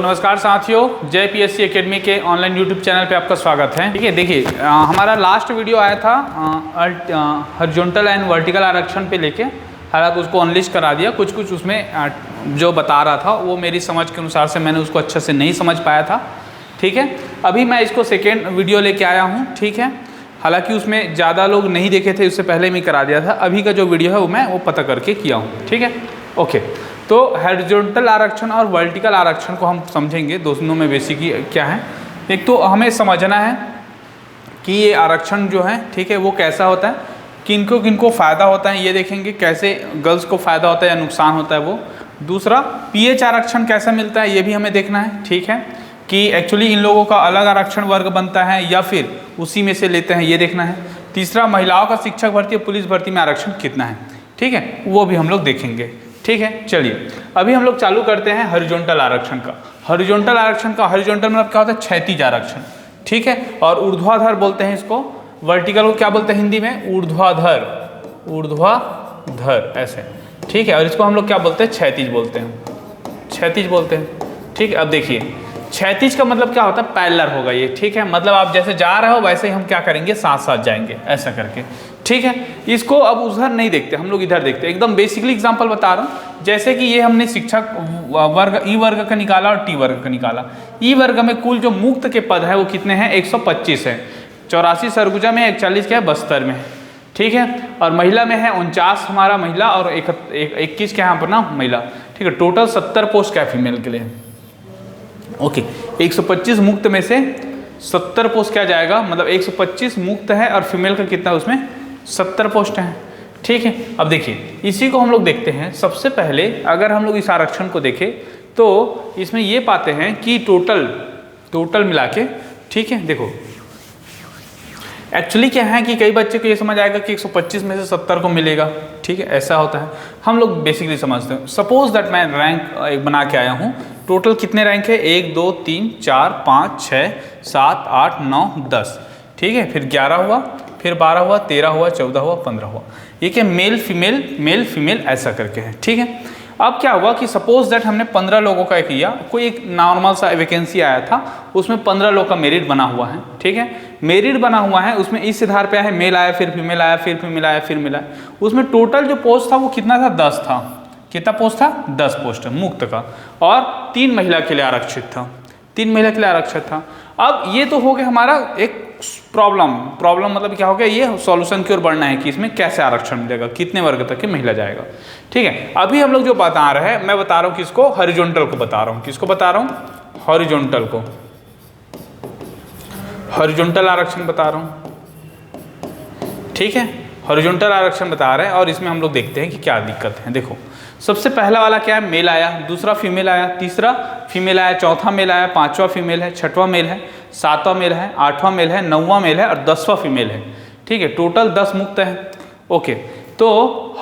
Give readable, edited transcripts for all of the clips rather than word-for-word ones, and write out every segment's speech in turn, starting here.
नमस्कार साथियों, जय पीएससी एकेडमी के ऑनलाइन यूट्यूब चैनल पे आपका स्वागत है। ठीक है, देखिए हमारा लास्ट वीडियो आया था हॉरिजॉन्टल एंड वर्टिकल आरक्षण पे लेके, हालांकि उसको अनलिस्ट करा दिया। कुछ उसमें जो बता रहा था वो मेरी समझ के अनुसार से मैंने उसको अच्छे से नहीं समझ पाया था। ठीक है, अभी मैं इसको सेकेंड वीडियो लेके आया हूँ। ठीक है, हालांकि उसमें ज़्यादा लोग नहीं देखे थे, उससे पहले मैं करा दिया था। अभी का जो वीडियो है वो मैं पता करके किया हूँ। ठीक है, ओके। तो हॉरिजॉन्टल आरक्षण और वर्टिकल आरक्षण को हम समझेंगे, दोनों में बेसिक क्या है। एक तो हमें समझना है कि ये आरक्षण जो है, ठीक है, वो कैसा होता है, किनको फ़ायदा होता है, ये देखेंगे कैसे गर्ल्स को फ़ायदा होता है या नुकसान होता है वो। दूसरा, पीएच आरक्षण कैसा मिलता है ये भी हमें देखना है। ठीक है, कि एक्चुअली इन लोगों का अलग आरक्षण वर्ग बनता है या फिर उसी में से लेते हैं, ये देखना है। तीसरा, महिलाओं का शिक्षक भर्ती और पुलिस भर्ती में आरक्षण कितना है, ठीक है, वो भी हम लोग देखेंगे। ठीक है, चलिए अभी हम लोग चालू करते हैं हॉरिजॉन्टल आरक्षण का। हॉरिजॉन्टल आरक्षण का हॉरिजॉन्टल मतलब क्या होता है, क्षैतिज आरक्षण। ठीक है, और ऊर्ध्वाधर बोलते हैं इसको। वर्टिकल को क्या बोलते हैं हिंदी में, ऊर्ध्वाधर, ऊर्ध्वाधर ऐसे। ठीक है, और इसको हम लोग क्या बोलते हैं, क्षैतिज बोलते हैं, क्षैतिज बोलते हैं। ठीक है, अब देखिए क्षैतिज का मतलब क्या होता है, पैरेलल होगा ये। ठीक है, मतलब आप जैसे जा रहे हो वैसे ही हम क्या करेंगे, साथ साथ जाएंगे ऐसा करके। ठीक है, इसको अब उधर नहीं देखते, हम लोग इधर देखते हैं। एकदम बेसिकली एग्जांपल बता रहा हूँ। जैसे कि ये हमने शिक्षक वर्ग ई वर्ग का निकाला और टी वर्ग का निकाला। ई वर्ग में कुल जो मुक्त के पद है वो कितने हैं, 125 है। 84 सरगुजा में, 41 क्या है बस्तर में। ठीक है, और महिला में है 49 हमारा महिला और 21 क्या है यहाँ पर ना महिला। ठीक है, टोटल 70 पोस्ट क्या है फीमेल के लिए। ओके, 125 मुक्त में से 70 पोस्ट क्या जाएगा, मतलब 125 मुक्त है और फीमेल का कितना उसमें 70 पोस्ट हैं। ठीक है, अब देखिए इसी को हम लोग देखते हैं। सबसे पहले अगर हम लोग इस आरक्षण को देखें तो इसमें ये पाते हैं कि टोटल मिला के, ठीक है, देखो एक्चुअली क्या है कि कई बच्चे को ये समझ आएगा कि 125 में से 70 को मिलेगा। ठीक है, ऐसा होता है, हम लोग बेसिकली समझते हैं। सपोज दैट मैं रैंक बना के आया हूँ। टोटल कितने रैंक है, 1 2 3 4 5 6 7 8 9 10। ठीक है, फिर 11 हुआ, फिर 12 हुआ, 13 हुआ, 14 हुआ, 15 हुआ। ये क्या मेल फीमेल ऐसा करके है। ठीक है, अब क्या हुआ कि सपोज दैट हमने 15 लोगों का किया, कोई एक नॉर्मल सा वैकेंसी आया था, उसमें 15 लोग का मेरिट बना हुआ है। ठीक है, मेरिट बना हुआ है, उसमें इस आधार पे है मेल आया, फिर फीमेल आया, फिर फीमेल आया, फिर मिला। उसमें टोटल जो पोस्ट था वो कितना था, 10 था। कितना पोस्ट था, 10 पोस्ट मुक्त का, और 3 महिला के लिए आरक्षित था, 3 महिला के लिए आरक्षित था। अब ये तो हो गया हमारा एक प्रॉब्लम मतलब क्या हो गया, ये सॉल्यूशन की ओर बढ़ना है कि इसमें कैसे आरक्षण मिलेगा, कितने वर्ग तक की महिला जाएगा। ठीक है, अभी हम लोग जो बता रहे हैं, मैं बता रहा हूँ किसको, हॉरिजॉन्टल को बता रहा हूँ। किसको बता रहा हूँ, हॉरिजॉन्टल को, हॉरिजॉन्टल आरक्षण बता रहा हूँ। ठीक है, हॉरिजॉन्टल आरक्षण बता रहे हैं और इसमें हम लोग देखते हैं कि क्या दिक्कत है। देखो सबसे पहला वाला क्या है, मेल आया, दूसरा फीमेल आया, तीसरा फीमेल आया, चौथा मेल आया, 5वां फीमेल है, 6वां मेल है, 7वां मेल है, 8वां मेल है, 9वां मेल है और 10वां फीमेल है। ठीक है, टोटल 10 मुक्त है। ओके, तो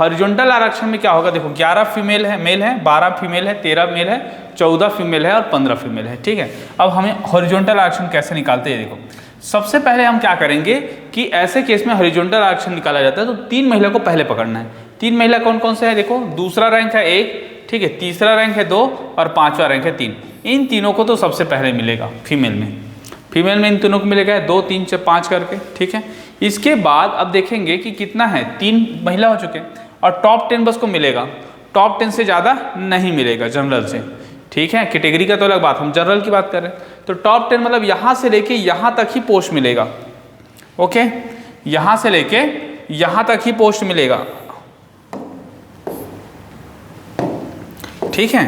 हॉरिजॉन्टल आरक्षण में क्या होगा, देखो 11 फीमेल है, मेल है, 12 फीमेल है, 13 मेल है, 14 फीमेल है और 15 फीमेल है। ठीक है, अब हमें हॉरिजॉन्टल आरक्षण कैसे निकालते हैं, देखो सबसे पहले हम क्या करेंगे कि ऐसे केस में हॉरिजॉन्टल आरक्षण निकाला जाता है तो 3 महिला को पहले पकड़ना है। 3 महिला कौन कौन से है, देखो दूसरा रैंक है 1, ठीक है, तीसरा रैंक है 2 और 5वां रैंक है 3। इन तीनों को तो सबसे पहले मिलेगा फीमेल में इन तीनों को मिलेगा 2 3 4 5 करके। ठीक है, इसके बाद अब देखेंगे कि कितना है, 3 महिला हो चुके और टॉप 10 बस को मिलेगा। टॉप 10 से ज़्यादा नहीं मिलेगा जनरल से। ठीक है, कैटेगरी का तो अलग बात, हम जनरल की बात कर रहे हैं। तो टॉप 10 मतलब यहाँ से लेके यहाँ तक ही पोस्ट मिलेगा। ओके, यहाँ से लेके यहाँ तक ही पोस्ट मिलेगा। ठीक है,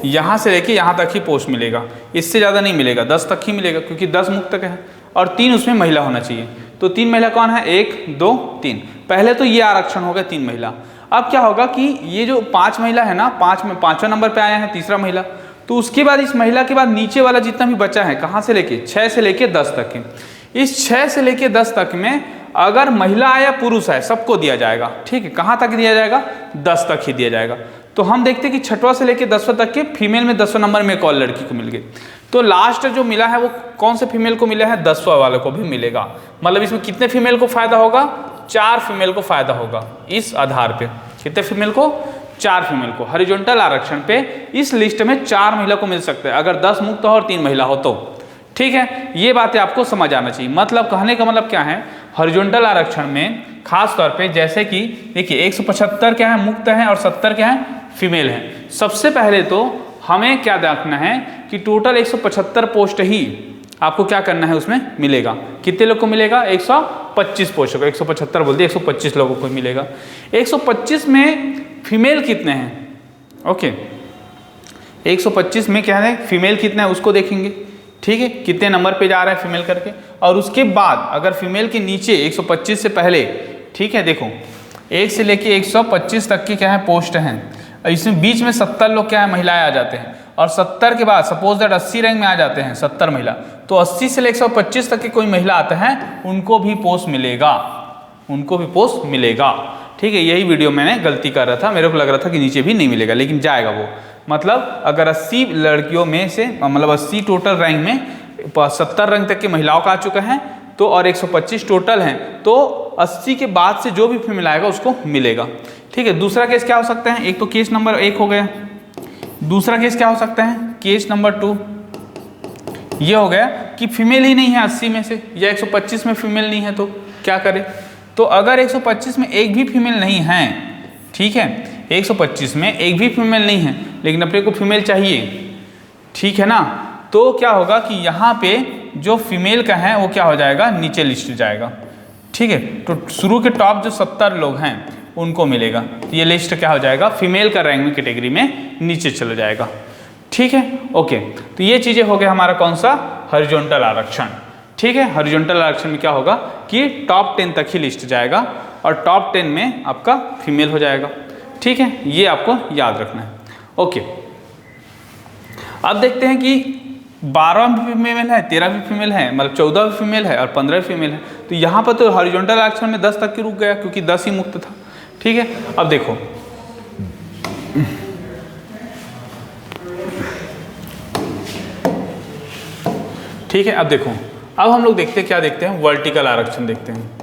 यहाँ से लेके यहाँ तक ही पोस्ट मिलेगा, इससे ज़्यादा नहीं मिलेगा, 10 तक ही मिलेगा क्योंकि 10 मुक्त तक है और 3 उसमें महिला होना चाहिए। तो 3 महिला कौन है, 1 2 3। पहले तो ये आरक्षण हो गया 3 महिला। अब क्या होगा कि ये जो 5 महिला है ना, 5 में 5वां नंबर पे आया है तीसरा महिला, तो उसके बाद इस महिला के बाद नीचे वाला जितना भी बचा है, कहाँ से लेके 6 से लेके 10 तक के, इस 6 से लेके 10 तक में अगर महिला है या पुरुष है सबको दिया जाएगा। ठीक है, कहाँ तक दिया जाएगा, 10 तक ही दिया जाएगा। तो हम देखते हैं कि 6वां से लेके 10वां तक के फीमेल में 10वां नंबर में एक और लड़की को मिल गई। तो लास्ट जो मिला है वो कौन से फीमेल को मिला है, 10वां वाले को भी मिलेगा। मतलब इसमें कितने फीमेल को फायदा होगा, 4 फीमेल को फायदा होगा। इस आधार पे कितने फीमेल को, 4 फीमेल को। हॉरिजॉन्टल आरक्षण पे इस लिस्ट में 4 महिला को मिल सकता है अगर 10 मुक्त हो और 3 महिला हो तो। ठीक है, ये बातें आपको समझ आना चाहिए। मतलब कहने का मतलब क्या है, हॉरिजॉन्टल आरक्षण में खास तौर पे जैसे कि देखिए 175 क्या है मुक्त है और 70 क्या है फीमेल है। सबसे पहले तो हमें क्या देखना है कि टोटल 175 पोस्ट ही आपको क्या करना है उसमें मिलेगा। कितने लोग को मिलेगा, 125 पोस्ट को, 175 बोल दिए, 125 लोगों को मिलेगा। 125 में फीमेल कितने हैं, ओके 125 में क्या है फीमेल कितना है उसको देखेंगे। ठीक है, कितने नंबर पे जा रहा है फीमेल करके, और उसके बाद अगर फीमेल के नीचे 125 से पहले, ठीक है देखो 1 से लेके 125 तक की क्या है पोस्ट हैं, इसमें बीच में 70 लोग क्या है महिलाएं आ जाते हैं, और 70 के बाद सपोज दैट 80 रैंक में आ जाते हैं 70 महिला, तो 80 से लेकर 125 तक के कोई महिला आते हैं उनको भी पोस्ट मिलेगा, उनको भी पोस्ट मिलेगा। ठीक है, यही वीडियो मैंने गलती कर रहा था, मेरे को लग रहा था कि नीचे भी नहीं मिलेगा, लेकिन जाएगा वो। मतलब अगर 80 लड़कियों में से मतलब 80 टोटल रैंक में 70 रैंक तक के महिलाओं का आ चुका है तो, और 125 टोटल हैं तो 80 के बाद से जो भी फीमेल आएगा उसको मिलेगा। ठीक है, दूसरा केस क्या हो सकता है, एक तो केस नंबर 1 हो गया, दूसरा केस क्या हो सकता है केस नंबर 2 ये हो गया कि फीमेल ही नहीं है 80 में से, या 125 में फीमेल नहीं है तो क्या करें। तो अगर 125 में एक भी फीमेल नहीं है, ठीक है 125 में एक भी फीमेल नहीं है लेकिन अपने को फीमेल चाहिए, ठीक है ना, तो क्या होगा कि यहाँ पे जो फीमेल का है वो क्या हो जाएगा नीचे लिस्ट जाएगा। ठीक है, तो शुरू के टॉप जो 70 लोग हैं उनको मिलेगा, तो ये लिस्ट क्या हो जाएगा फीमेल का रैंक में कैटेगरी में नीचे चला जाएगा। ठीक है, ओके, तो ये चीज़ें हो गया हमारा कौन सा हॉरिजॉन्टल आरक्षण। ठीक है, हॉरिजॉन्टल आरक्षण में क्या होगा कि टॉप 10 तक ही लिस्ट जाएगा और टॉप 10 में आपका फीमेल हो जाएगा। ठीक है, ये आपको याद रखना है। ओके, अब देखते हैं कि 12 भी फीमेल है, 13 भी फीमेल है, मतलब 14 भी फीमेल है और 15 भी फीमेल है। तो यहाँ पर तो हॉरिजॉन्टल आरक्षण में 10 तक ही रुक गया क्योंकि 10 ही मुक्त था। ठीक है, अब देखो ठीक है, अब देखो अब हम लोग देखते हैं क्या देखते हैं, वर्टिकल आरक्षण देखते हैं।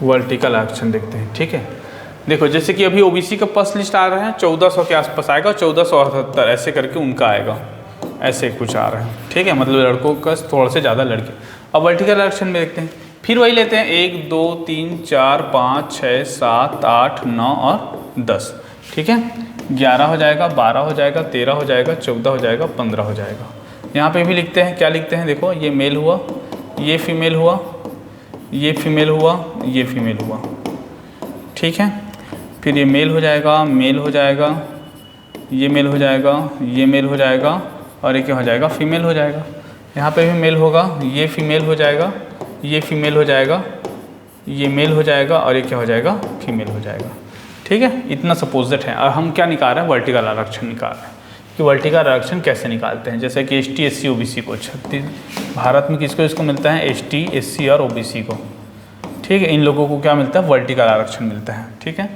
वर्टिकल आरक्षण देखते हैं। ठीक है, देखो जैसे कि अभी ओबीसी का फर्स्ट लिस्ट आ रहा है 1400 के आसपास आएगा, 1478 ऐसे करके उनका आएगा, ऐसे कुछ आ रहा है। ठीक है, मतलब लड़कों का थोड़ा से ज़्यादा लड़के। अब वर्टिकल आरक्षण में देखते हैं, फिर वही लेते हैं 1 2 3 4 5 6 7 8 9 और 10। ठीक है, 11 हो जाएगा, 12 हो जाएगा, 13 हो जाएगा, 14 हो जाएगा, 15 हो जाएगा। यहाँ पे भी लिखते हैं, क्या लिखते हैं देखो, ये मेल हुआ, ये फीमेल हुआ, ये फीमेल हुआ, ये फीमेल हुआ। ठीक है, फिर ये मेल हो जाएगा, मेल हो जाएगा, ये मेल हो जाएगा, ये मेल हो जाएगा और ये क्या हो जाएगा फीमेल हो जाएगा। यहाँ पे भी मेल होगा, ये फीमेल हो जाएगा, ये फीमेल हो जाएगा, ये मेल हो जाएगा और ये क्या हो जाएगा फीमेल हो जाएगा। ठीक है, इतना सपोजिट है। और हम क्या निकाल रहे हैं, वर्टिकल आरक्षण निकाल रहे हैं कि वर्टिकल आरक्षण कैसे निकालते हैं। जैसे कि ST SC OBC को, भारत में किसको इसको मिलता है, ST SC और OBC को। ठीक है, इन लोगों को क्या मिलता है, वर्टिकल आरक्षण मिलता है। ठीक है,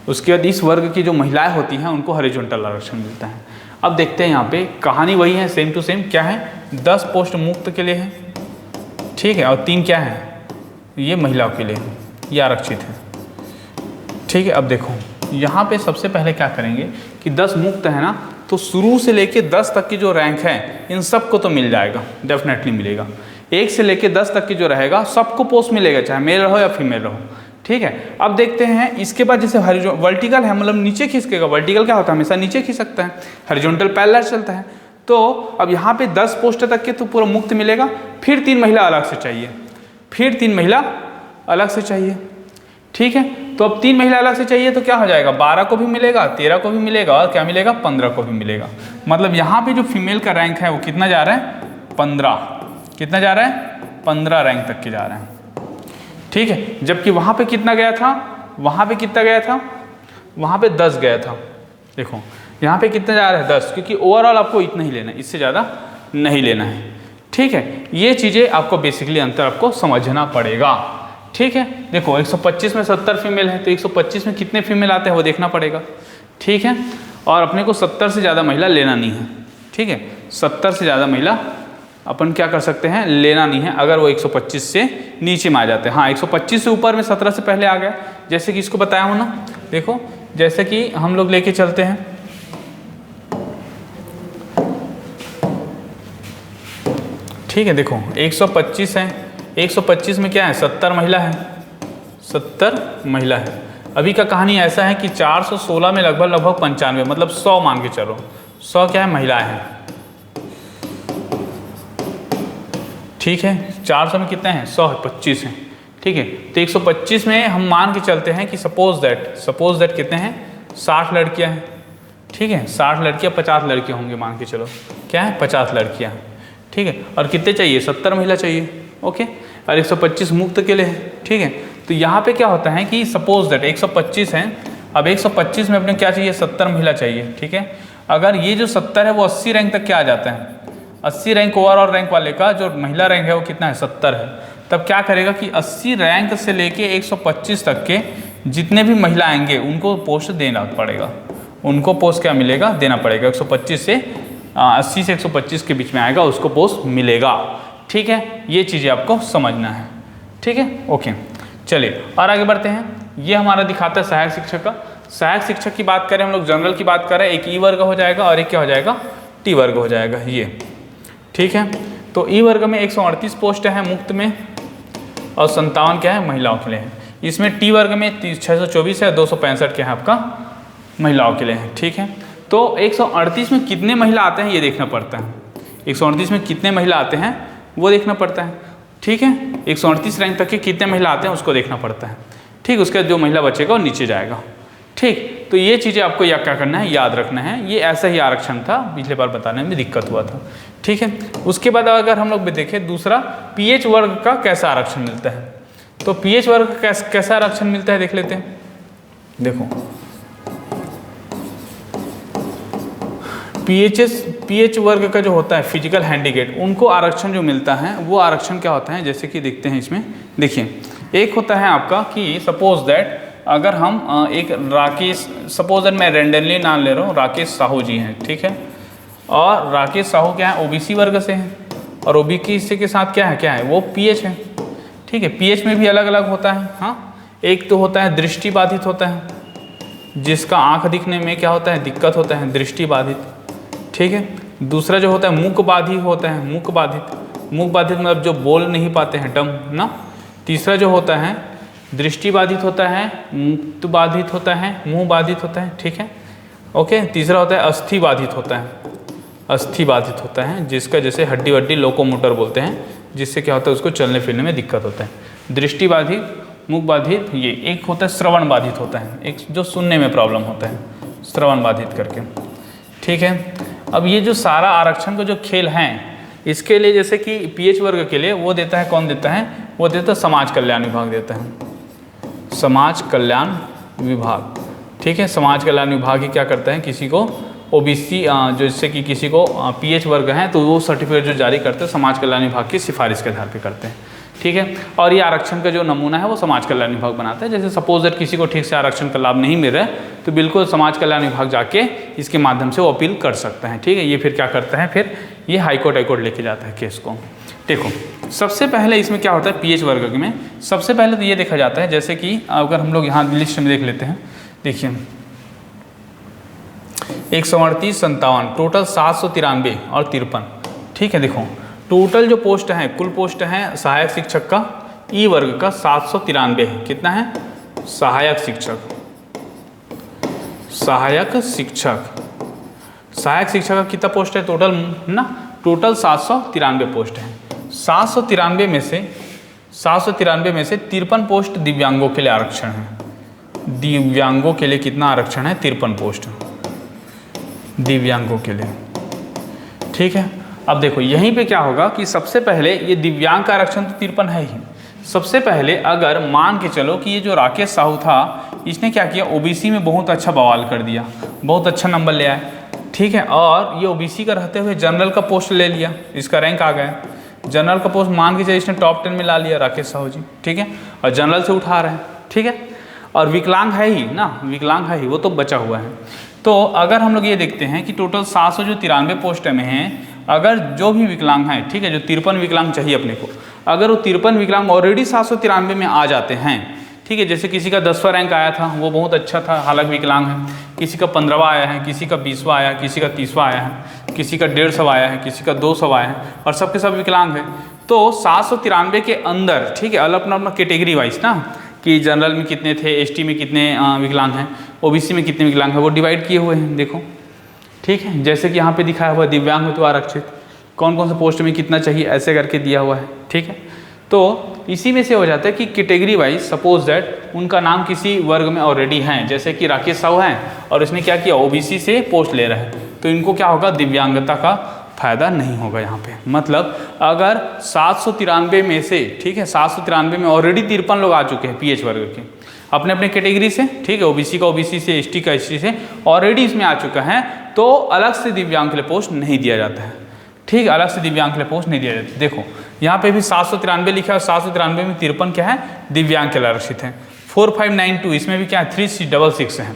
उसके बाद इस वर्ग की जो महिलाएं होती हैं उनको हॉरिजॉन्टल आरक्षण मिलता है। अब देखते हैं यहाँ पे कहानी वही है, सेम टू सेम। क्या है, 10 पोस्ट मुक्त के लिए है, ठीक है, और 3 क्या है, ये महिलाओं के लिए है, ये आरक्षित है। ठीक है, अब देखो यहाँ पे सबसे पहले क्या करेंगे कि 10 मुक्त है ना, तो शुरू से लेके 10 तक की जो रैंक है इन सबको तो मिल जाएगा, डेफिनेटली मिलेगा। 1 से लेके 10 तक की जो रहेगा सबको पोस्ट मिलेगा, चाहे मेल रहो या फीमेल रहो। ठीक है, अब देखते हैं इसके बाद जैसे वर्टिकल है, मतलब नीचे खिसकेगा। वर्टिकल क्या होता है, हमेशा नीचे खिसक सकता है, हॉरिजॉन्टल पैरेलल चलता है। तो अब यहाँ पे 10 पोस्ट तक के तो पूरा मुक्त मिलेगा, फिर 3 महिला अलग से चाहिए, फिर 3 महिला अलग से चाहिए। ठीक है, तो अब 3 महिला अलग से चाहिए तो क्या हो जाएगा, 12 को भी मिलेगा, 13 को भी मिलेगा और क्या मिलेगा 15 को भी मिलेगा। मतलब यहाँ पे जो फीमेल का रैंक है वो कितना जा रहा है, 15। कितना जा रहा है, 15 रैंक तक के जा रहे हैं। ठीक है, जबकि वहाँ पे कितना गया था, वहाँ पे कितना गया था, वहाँ पे 10 गया था। देखो यहाँ पे कितना जा रहा है, 10, क्योंकि ओवरऑल आपको इतना ही लेना है, इससे ज़्यादा नहीं लेना है। ठीक है, ये चीज़ें आपको बेसिकली अंतर आपको समझना पड़ेगा। ठीक है, देखो 125 में 70 फीमेल है तो 125 में कितने फीमेल आते हैं वो देखना पड़ेगा। ठीक है, और अपने को 70 से ज़्यादा महिला लेना नहीं है। ठीक है, 70 से ज़्यादा महिला अपन क्या कर सकते हैं, लेना नहीं है अगर वो 125 से नीचे में आ जाते हैं। हाँ 125 से ऊपर में 17 से पहले आ गया, जैसे कि इसको बताया हूँ ना, देखो जैसे कि हम लोग लेके चलते हैं, ठीक है, देखो 125 है, 125 में क्या है 70 महिला है, 70 महिला है। अभी का कहानी ऐसा है कि 416 में लगभग 95, मतलब 100 मान के चलो, 100 क्या है महिलाएं हैं, ठीक है। 400 में कितने हैं, 125 हैं, ठीक है। तो 125 में हम मान के चलते हैं कि सपोज दैट कितने हैं, 60 लड़कियां हैं, ठीक है। 60 लड़कियां, 50 लड़कियां होंगे मान के चलो, क्या है 50 लड़कियां, ठीक है। और कितने चाहिए, 70 महिला चाहिए, ओके। और 125 मुक्त के लिए है, ठीक है। तो यहाँ पे क्या होता है कि सपोज दैट 125 है, अब 125 में अपने क्या चाहिए, 70 महिला चाहिए, ठीक है। अगर ये जो 70 है वो 80 रैंक तक क्या आ जाता है, 80 रैंक ओवरऑल रैंक वाले का जो महिला रैंक है वो कितना है, 70 है। तब क्या करेगा कि 80 रैंक से लेके 125 तक के जितने भी महिला आएंगे उनको पोस्ट देना पड़ेगा, उनको पोस्ट क्या मिलेगा, देना पड़ेगा। 125 से 80 से 125 के बीच में आएगा उसको पोस्ट मिलेगा, ठीक है। ये चीज़ें आपको समझना है, ठीक है, ओके। चलिए और आगे बढ़ते हैं। ये हमारा दिखाता है सहायक शिक्षक का। सहायक शिक्षक की बात करें, हम लोग जनरल की बात करें, एक ई वर्ग हो जाएगा और एक क्या हो जाएगा, टी वर्ग हो जाएगा, ये ठीक है। तो ई वर्ग में 138 पोस्ट है मुक्त में और 57 क्या है महिलाओं के लिए है। इसमें टी वर्ग में 624 है, 265 क्या है आपका महिलाओं के लिए है, ठीक है। तो 138 में कितने महिला आते हैं ये देखना पड़ता है, 138 में कितने महिला आते हैं वो देखना पड़ता है, ठीक है। 138 रैंक तक के कितने महिला आते हैं उसको देखना पड़ता है, ठीक। उसके बाद जो महिला बचेगा वो नीचे जाएगा, ठीक। तो ये चीज़ें आपको या क्या करना है, याद रखना है। ये ऐसा ही आरक्षण था, पिछले बार बताने में दिक्कत हुआ था, ठीक है। उसके बाद अगर हम लोग भी देखें दूसरा, पीएच वर्ग का कैसा आरक्षण मिलता है, तो पीएच वर्ग का कैसा आरक्षण मिलता है देख लेते हैं। देखो पीएच वर्ग का जो होता है फिजिकल हैंडीकेप, उनको आरक्षण जो मिलता है वो आरक्षण क्या होता है, जैसे कि देखते हैं इसमें, देखिए एक होता है आपका कि सपोज दैट अगर हम एक राकेश, सपोज दैट मैं रेंडमली नाम ले रहा हूँ, राकेश साहू जी हैं, ठीक है। और राकेश साहू क्या है, ओबीसी वर्ग से हैं और ओबीसी के साथ क्या है वो पीएच है, ठीक है। पीएच में भी अलग अलग होता है, हाँ। एक तो होता है दृष्टि बाधित होता है, जिसका आँख दिखने में क्या होता है, दिक्कत होता है, दृष्टि बाधित, ठीक है। दूसरा जो होता है मूक बाधित होता है, मूक बाधित मतलब जो बोल नहीं पाते हैं, डम ना। तीसरा जो होता है दृष्टि बाधित होता है, मुक्त बाधित होता है, मुंह बाधित होता है, ठीक है, ओके। तीसरा होता है अस्थि बाधित होता है, अस्थि बाधित होता है जिसका जैसे हड्डी वड्डी लोकोमोटर बोलते हैं, जिससे क्या होता है उसको चलने फिरने में दिक्कत होता है। दृष्टि बाधित, मुख बाधित, ये एक होता है श्रवण बाधित होता है, एक जो सुनने में प्रॉब्लम होता है, श्रवण बाधित करके, ठीक है। अब ये जो सारा आरक्षण का जो खेल हैं, इसके लिए जैसे कि पीएच वर्ग के लिए वो देता है, कौन देता है, वो देता है समाज कल्याण विभाग देता है, समाज कल्याण विभाग, ठीक है। समाज कल्याण विभाग ही क्या करता है, किसी को ओबीसी जैसे कि किसी को पीएच वर्ग है तो वो सर्टिफिकेट जो जारी करते हैं समाज कल्याण विभाग की सिफारिश के आधार पर करते हैं, ठीक है। और ये आरक्षण का जो नमूना है वो समाज कल्याण विभाग बनाता है। जैसे सपोज दैट किसी को ठीक से आरक्षण का लाभ नहीं मिल रहा है तो बिल्कुल समाज कल्याण विभाग जाके इसके माध्यम से वो अपील कर सकता है, ठीक है। ये फिर क्या करता है, फिर ये हाईकोर्ट लेके जाता है केस को। देखो सबसे पहले इसमें क्या होता है, पीएच वर्ग में सबसे पहले तो ये देखा जाता है, जैसे कि अगर हम लोग यहाँ लिस्ट में देख लेते हैं, देखिए 138, 57, टोटल 793 और 53, ठीक है। देखो टोटल जो पोस्ट है, कुल पोस्ट है सहायक शिक्षक का ई वर्ग का 793 है। कितना है, सहायक शिक्षक का कितना पोस्ट है टोटल ना, टोटल 793 पोस्ट है। 793 में से 53 पोस्ट दिव्यांगों के लिए आरक्षण है। दिव्यांगों के लिए कितना आरक्षण है, 53 पोस्ट दिव्यांगों के लिए, ठीक है। अब देखो यहीं पे क्या होगा कि सबसे पहले ये दिव्यांग का आरक्षण तो 53 है ही। सबसे पहले अगर मान के चलो कि ये जो राकेश साहू था इसने क्या किया, ओबीसी में बहुत अच्छा बवाल कर दिया, बहुत अच्छा नंबर ले आया, ठीक है। और ये ओबीसी का रहते हुए जनरल का पोस्ट ले लिया, इसका रैंक आ गया, जनरल का पोस्ट मान के चलिए इसने टॉप 10 में ला लिया राकेश साहू जी, ठीक है। और जनरल से उठा रहे हैं, ठीक है। और विकलांग है ही ना, विकलांग है ही, वो तो बचा हुआ है। तो अगर हम लोग ये देखते हैं कि टोटल 793 पोस्ट में हैं अगर जो भी विकलांग हैं, ठीक है, जो 53 विकलांग चाहिए अपने को, अगर वो 53 विकलांग ऑलरेडी 793 में आ जाते हैं, ठीक है, जैसे किसी का 10वां रैंक आया था, वो बहुत अच्छा था, हालांकि विकलांग है, किसी का 15वां आया है, किसी का 20वां आया है, किसी का 30वां आया है, किसी का 150 आया है, किसी का 200 आया है, और सबके सब विकलांग है, तो 793 के अंदर, ठीक है, अलग अपना कैटेगरी वाइज ना, कि जनरल में कितने थे, एसटी में कितने विकलांग हैं, ओबीसी में कितने विकलांग हैं, वो डिवाइड किए हुए हैं, देखो, ठीक है, जैसे कि यहाँ पे दिखाया हुआ है दिव्यांग हेतु आरक्षित, कौन कौन से पोस्ट में कितना चाहिए, ऐसे करके दिया हुआ है, ठीक है। तो इसी में से हो जाता है कि कैटेगरी वाइज सपोज दैट उनका नाम किसी वर्ग में ऑलरेडी हैं, जैसे कि राकेश साहू हैं और इसने क्या किया, ओबीसी से पोस्ट ले रहे हैं, तो इनको क्या होगा, दिव्यांगता का फायदा नहीं होगा यहाँ पे। मतलब अगर 793 में से, ठीक है, 793 में ऑलरेडी 53 लोग आ चुके हैं पीएच वर्ग के अपने अपने कैटेगरी से, ठीक है, ओबीसी का ओबीसी से, एसटी का एसटी से ऑलरेडी इसमें आ चुका है, तो अलग से दिव्यांग के लिए पोस्ट नहीं दिया जाता है, ठीक है, अलग से दिव्यांग के लिए पोस्ट नहीं दिया जाता। देखो यहाँ पे भी 793 लिखा है, 793 में 53 क्या है, दिव्यांग के लिए आरक्षित है। 4592 इसमें भी क्या है, 366 है,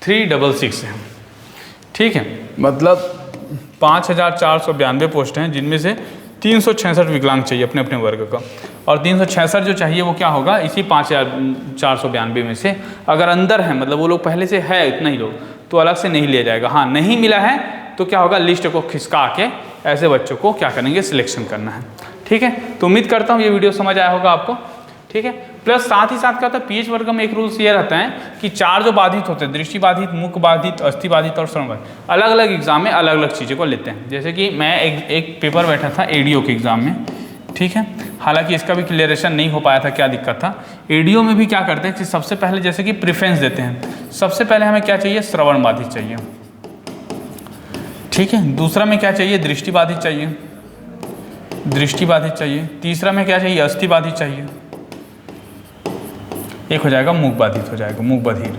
366 है, ठीक है, मतलब 5492 पोस्ट हैं, जिनमें से 366 विकलांग चाहिए अपने अपने वर्ग का, और 366 जो चाहिए वो क्या होगा, इसी 5492 में से अगर अंदर है, मतलब वो लोग पहले से है इतना ही लोग, तो अलग से नहीं लिया जाएगा। हाँ, नहीं मिला है तो क्या होगा, लिस्ट को खिसका के ऐसे बच्चों को क्या करेंगे, सिलेक्शन करना है, ठीक है। तो उम्मीद करता हूँ ये वीडियो समझ आया होगा आपको, ठीक है। प्लस साथ ही साथ क्या होता है, पीएच वर्ग में एक रूल्स ये रहता है कि 4 जो बाधित होते हैं, दृष्टि बाधित, मुख बाधित, अस्थि बाधित और श्रवण बाधित, अलग अलग एग्जाम में अलग अलग चीज़ों को लेते हैं। जैसे कि मैं एक पेपर बैठा था एडीओ के एग्जाम में, ठीक है, हालांकि इसका भी क्लियरेशन नहीं हो पाया था, क्या दिक्कत था। एडीओ में भी क्या करते हैं कि सबसे पहले जैसे कि प्रेफरेंस देते हैं, सबसे पहले हमें क्या चाहिए, श्रवण बाधित चाहिए, ठीक है, दूसरा में क्या चाहिए, दृष्टि बाधित चाहिए, दृष्टि बाधित चाहिए, तीसरा में क्या चाहिए, अस्थि बाधित चाहिए, एक हो जाएगा मुख बाधित हो जाएगा, मुख बधिर,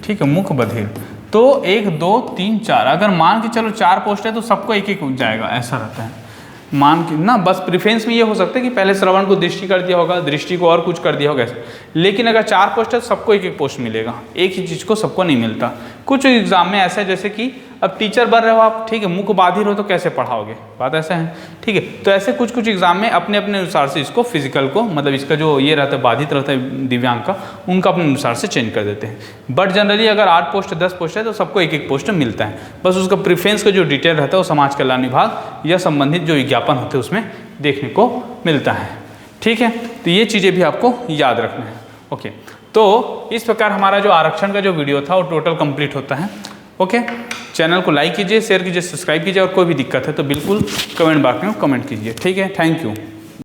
ठीक है, मुख बधिर। तो 1 2 3 4, अगर मान के चलो 4 पोस्ट है तो सबको एक एक जाएगा, ऐसा रहता है मान के ना। बस प्रेफरेंस में ये हो सकता है कि पहले श्रवण को दृष्टि कर दिया होगा, दृष्टि को और कुछ कर दिया होगा, लेकिन अगर 4 पोस्ट है तो सबको एक एक पोस्ट मिलेगा, एक ही चीज़ को सबको नहीं मिलता। कुछ एग्जाम में ऐसा है जैसे कि अब टीचर बन रहे हो आप, ठीक है, मुख बाधिर हो तो कैसे पढ़ाओगे, बात ऐसा है, ठीक है। तो ऐसे कुछ कुछ एग्जाम में अपने अपने अनुसार से इसको फिजिकल को, मतलब इसका जो ये रहता है बाधित रहता है दिव्यांग का, उनका अपने अनुसार से चेंज कर देते हैं। बट जनरली अगर 8 पोस्ट 10 पोस्ट है तो सबको एक एक पोस्ट मिलता है, बस उसका प्रेफरेंस का जो डिटेल रहता है वो समाज कल्याण विभाग या संबंधित जो विज्ञापन होते हैं उसमें देखने को मिलता है, ठीक है। तो ये चीज़ें भी आपको याद रखना है, ओके। तो इस प्रकार हमारा जो आरक्षण का जो वीडियो था वो टोटल कंप्लीट होता है, ओके। चैनल को लाइक कीजिए, शेयर कीजिए, सब्सक्राइब कीजिए, और कोई भी दिक्कत है तो बिल्कुल कमेंट बॉक्स में कमेंट कीजिए, ठीक है। Thank you.